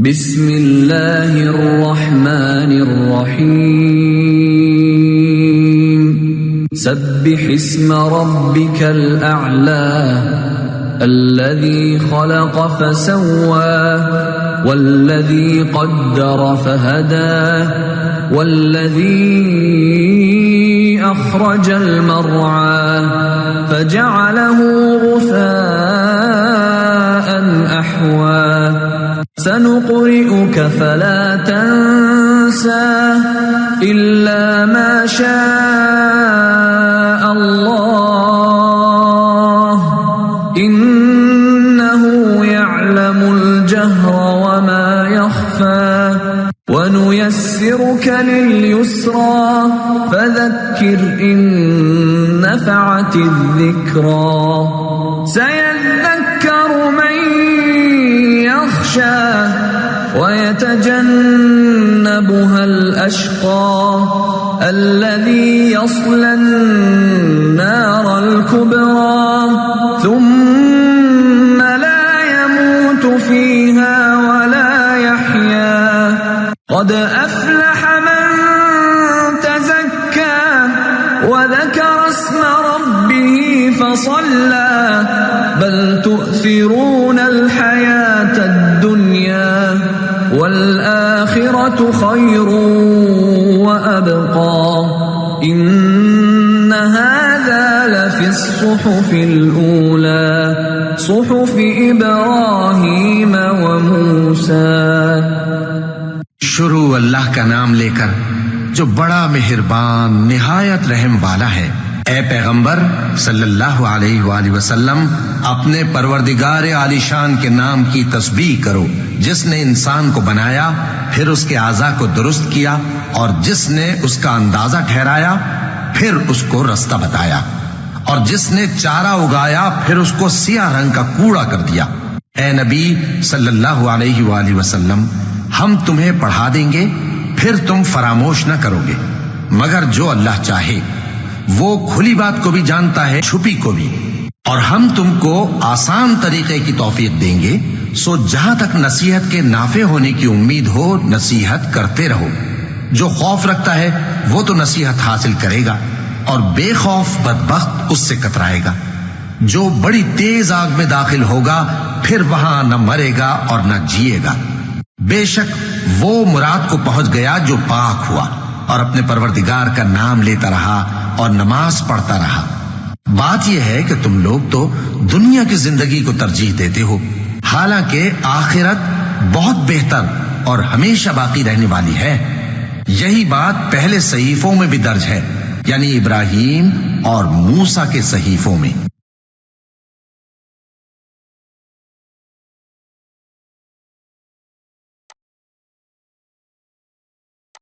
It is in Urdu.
بسم اللہ الرحمن الرحیم سبح اسم ربک الاعلی الذی خلق فسوى والذی قدر فہدى والذی اخرج المرعى فجعله غثاء احوى سنقرئك فلا تنسى إلا ما شاء الله إنه يعلم الجهر وما يخفى ونيسرك لليسرى فذكر إن نفعت الذكرى سيذكر من يخشى ويتجنبها الأشقى الذي يصلى النار الكبرى ثم لا يموت فيها ولا يحيا قد أفلح من تزكى وذكر اسم ربه فصلى بل تؤثرون الحياة الدنيا والآخرة خير وأبقى إن هذا لفي الصحف الأولى صحف إبراهيم وموسى. شروع اللہ کا نام لے کر جو بڑا مہربان نہایت رحم والا ہے. اے پیغمبر صلی اللہ علیہ وآلہ وسلم اپنے پروردگار عالی شان کے نام کی تسبیح کرو جس نے انسان کو بنایا پھر اس کے اعضاء کو درست کیا اور جس نے اس کا اندازہ ٹھہرایا پھر اس کو رستہ بتایا اور جس نے چارہ اگایا پھر اس کو سیاہ رنگ کا کوڑا کر دیا. اے نبی صلی اللہ علیہ وآلہ وسلم ہم تمہیں پڑھا دیں گے پھر تم فراموش نہ کرو گے مگر جو اللہ چاہے. وہ کھلی بات کو بھی جانتا ہے چھپی کو بھی. اور ہم تم کو آسان طریقے کی توفیق دیں گے سو جہاں تک نصیحت کے نافع ہونے کی امید ہو نصیحت کرتے رہو. جو خوف رکھتا ہے وہ تو نصیحت حاصل کرے گا اور بے خوف بدبخت اس سے کترائے گا. جو بڑی تیز آگ میں داخل ہوگا پھر وہاں نہ مرے گا اور نہ جیے گا. بے شک وہ مراد کو پہنچ گیا جو پاک ہوا اور اپنے پروردگار کا نام لیتا رہا اور نماز پڑھتا رہا. بات یہ ہے کہ تم لوگ تو دنیا کی زندگی کو ترجیح دیتے ہو حالانکہ آخرت بہت بہتر اور ہمیشہ باقی رہنے والی ہے. یہی بات پہلے صحیفوں میں بھی درج ہے یعنی ابراہیم اور موسیٰ کے صحیفوں میں.